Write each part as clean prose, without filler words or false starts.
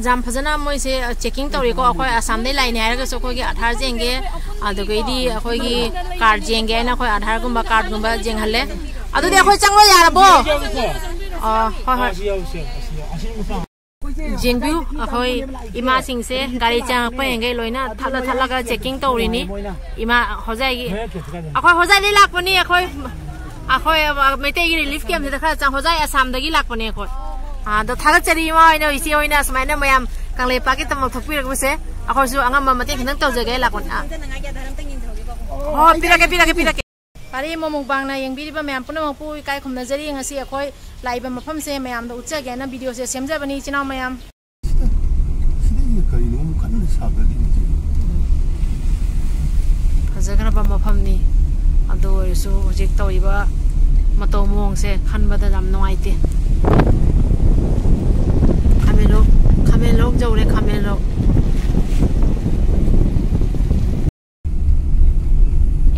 जाम फजना मोइसे checking तौरी को अखोय आसाम दे line हारगा सो खोगी आधार जेंगे अदुगैदी अखोगी card जेंगे ना अखोय आधार गुंबा card गुंबा जेंगहले अदुदे अखोय चंगो यारबो जेंगबिउ अखोय इमा सिंसे गाड़ी चांग पयंगे लोइना थाला थाला का चेकिंग तौरिनी इमा होजाई अखोय होजाई लाकपनी अखोय अखोय मेते रिलीफ कैम्प से खा चांग होजाई आसाम दगी लाकपनी अखोय द थागचरी मा ओइना इसे ओइना समायना मयाम कांगले पाके तम थोपिरगबसे अखोयसु अंगम मते खिनंग तौजगे लाकोन हो पिराके पारी मोमुबांगना यंगबिरिबा मयाम पुनमपु इकाय खुमनजरी ngasi अखोय लाइबा मफम से मयाम द उच्चगे ना वीडियो से सेमजबनी चिना मयाम फजगरबा मफमनी अदो ओरसु होजिक तौइबा मतो मोंग से खनबदा जाम नोआइते खामेलोक जौरे खामेलोक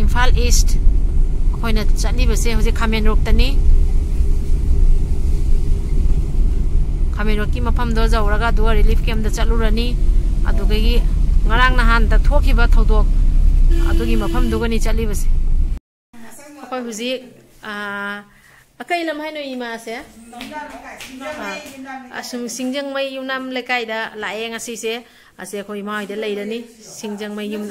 इम्फाल ईस्ट अखोयना चलीबसे होजे खामेलोक तनी खामेलोक की मफम दो जौरगा दो रिलीफ कैम्प द चलुरनी अदुगई ngarang nahan da thokiba thodok adugi mafam dugani chalibase akoy huji akai lam haino ima se asum singjang mai yunam lekai da lae ngasi se ase khoi mai da leirani singjang mai yum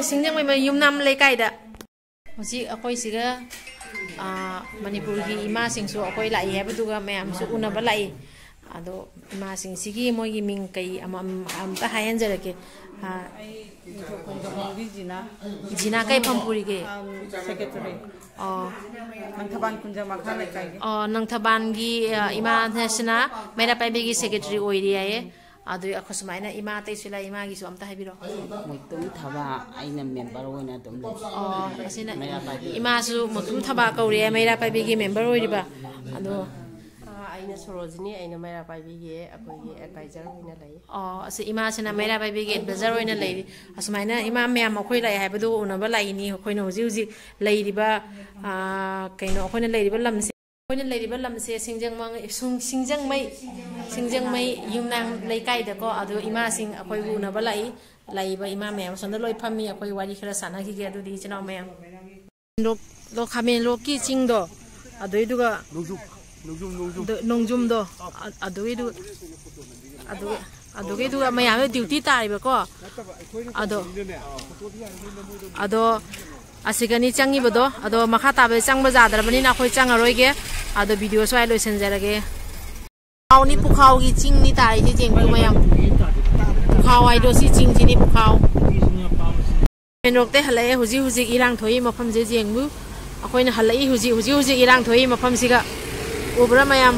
singjang mai yumnam lekai da huji akoy siga manipur gi ima singsu akoy lai heba duga mayam su unaba lai ado ima sing sigi mogi ming kai am ta hayan jarake jina kai pampuri ge secretary nangthaban kunja makha lekai nangthaban gi ima nesna mera paibe gi secretary oiri aye adu akhosmaina ima tai sila ima gi su amta habiro moitum thaba aina member oina dum le asina ima su motum thaba kauri mera paibe gi member oiriba adu aina sorojini aina mera paibe gi akogi advisor oina lai ase ima sina mera paibe gi advisor oina lai asmaina ima meyam akhoi lai habadu unaba lai ni khoina huji huji lairiba kaino khoina lairiba lamse khoina lairiba lamse singjang mai yumnang leikai da ko adu ima sing akhoi unaba lai laiba ima meyam sonda loi phami akhoi wari khara sana gi ge adu di china meyam lo khamen lo ki ching do adoi duga nongjum do adugi du mayam duty tariba ko ado asigani changi bodo ado makha tabe changba jadrabani na khoi changaroige ado video swai loisen jarage awni pukhaw gi chingni tari je jengbu mayam pukhaw ai do si ching jini pukhaw menrokte halai huji irang thoi mafam je jengbu akoina halai huji irang thoi mafam siga ubra mayam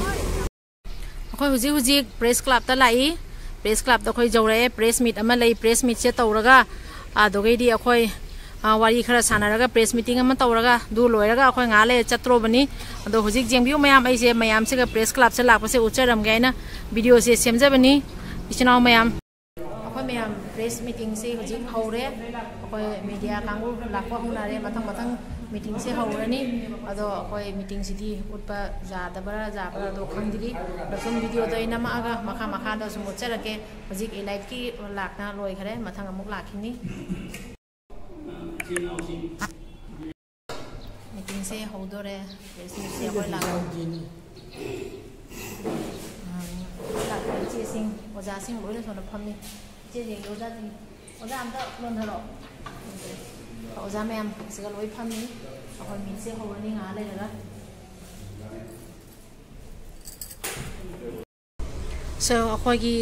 akhoi huji press club ta lai press club ta khoi jore press meet ama lai press meet se tawraga adogei di akhoi wari khara sanaraga press meeting ama tawraga du loiraga akhoi nga le chatro bani ado huji jengbiu mayam ai se mayam se ga press club se lakpa se ucharam gaina video se semjabani ichinaw mayam akhoi mayam press meeting se huji haure akhoi media kangu lakwa hunare mathang meeting se haurani ado akhoi meeting sidi utpa jabara do khangdiri rasum video do ina ma aga makha do sum ucharake hojik elite ki lakna loi khare mathang amuk lakhini meeting se haudore meeting se akhoi lakini che sing oja sing loi na sona phamni che je oja amta lon thalo oja ma'am siga loi phamni akhoi min se hawani nga leiraga so akhoi gi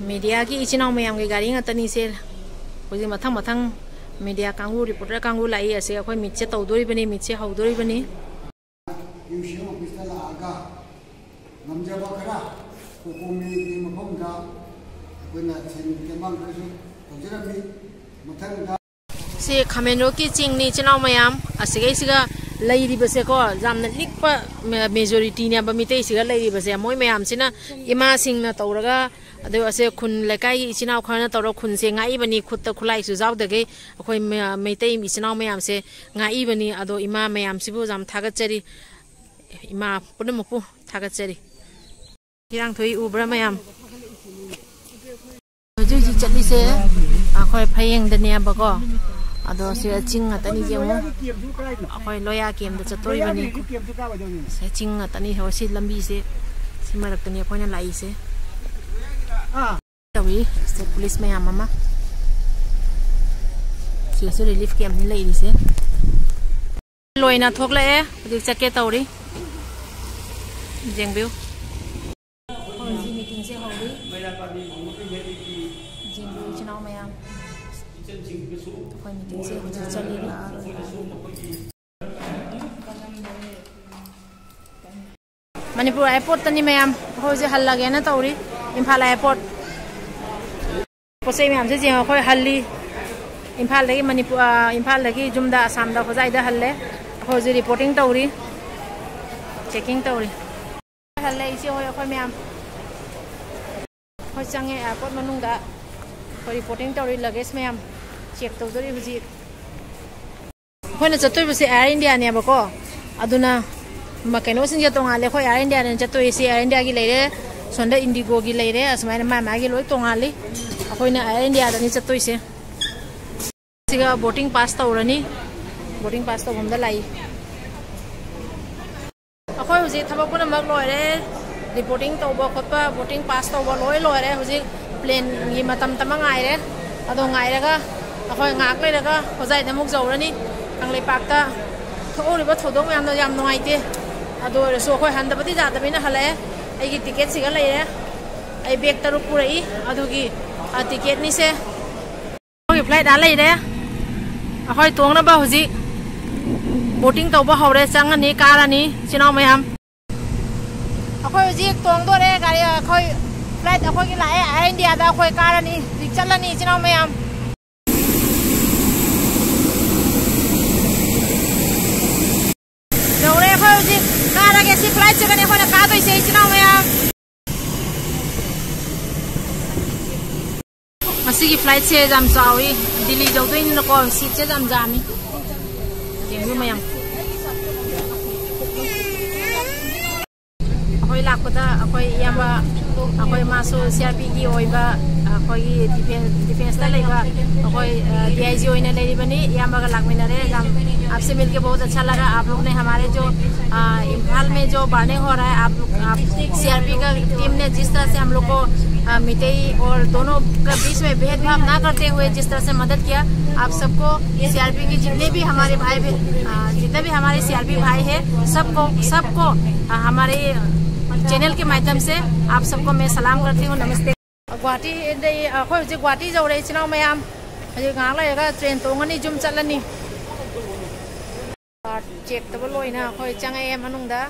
media gi ichinau mayam gi gari nga tani se hoji mathang media kangu reporter kangu lai ase akhoi mit se tawdori bani mit se hawdori bani yushio pistala aga namjaba khara kokomi gi mafamda koina chen kemang kasu tojirami mathang से खामेनो की चिंगनी चनाव मयाम असिगे सिगा Larry बसे को जामना लिकपा majority ने बमिते सिगा Larry बसे मोय मयाम सिना इमा सिंगना तौरगा अदे असे खुन लेकाई इचिनाव खना तौर खुन से ngai बनी खुद खुलाई सु जाव दगे अखोय मेते इचिनाव मयाम से ngai बनी अदो इमा मयाम सिबु जाम थागचरी इमा पुनमपु थागचरी Hirang thui ubra mayam ju ji chali se akhoi phayeng dania bako ado se ching atani jemu akhoi loya kem da chatori bani se ching atani ho si lambi se simarak tani akhoi na lai se tawi state police mayam mama se relief camp ni lai ni se loina thokla e dik chake tawri jengbiu meeting se hori jengbiu chinaw mayam khoi meeting se chali la Manipur airport tani mayam khoi je halla ge na tawri Imphal airport posei mayam se jeng khoi halli Imphal lagi Manipur Imphal lagi Jumda Assam da khojai da halle khoi je reporting tawri checking tawri halle isi hoi khoi mayam khoi change airport manung da khoi reporting tawri luggage mayam check tawdori huji khoi na chatoi buse Air India ne ba ko aduna makeno sin je tonga le khoi Air India ne chatoi si Air India gi leire sonda Indigo gi leire asmai na ma gi loi tonga li khoi na Air India da ni chatoi se siga boarding pass tawrani boarding pass to bomda lai akhoi huji thabak puna mak loire reporting tawba khotpa boarding pass tawba loire huji plane gi matam tamangai re ado ngai raga akhoi ngak le raga hojai na muk jawrani kanglei pak ta thori ba thodong yam da yam ngai te ado so khoi handa bati ja da bina hale ai gi ticket siga leire ai bag taru purai adu gi ticket ni se khoi flight da leire akhoi tong na ba huji boating tawba hore changani karani chinaw mayam akhoi huji tong do re gari akhoi flight akhoi gi lae Air India da akhoi karani dik chalani chinaw mayam dore akhoi huji kara ge si flight chagani akhoi na ka doi se chinaw mayam masigi flight se jam chawi Delhi jawdoi ni ko seat se jam jami jengbu mayam akhoi lakpada akhoi yamba akhoi maso CRP gi oiba akhoi defense la laiba akhoi DIG oina lairi bani yamba ga lakmina re jam आपसे मिलके बहुत अच्छा लगा आप लोग ने हमारे जो इम्फाल में जो बर्निंग हो रहा है आप CRP का टीम ने जिस तरह से हम लोग को मितई और दोनों के बीच में भेदभाव ना करते हुए जिस तरह से मदद किया आप सबको CRP के जितने भी हमारे भाई जितने भी हमारे CRP भाई है सबको हमारे चैनल के माध्यम से आप सबको मैं सलाम करती हूँ नमस्ते गुवाहाटी गुवाहाटी जौरे चिनाव मैम गाँव लेगा ट्रेन तोंगनी जुम चलनी चेक तब लोइना अखोई चंगे मनुंगदा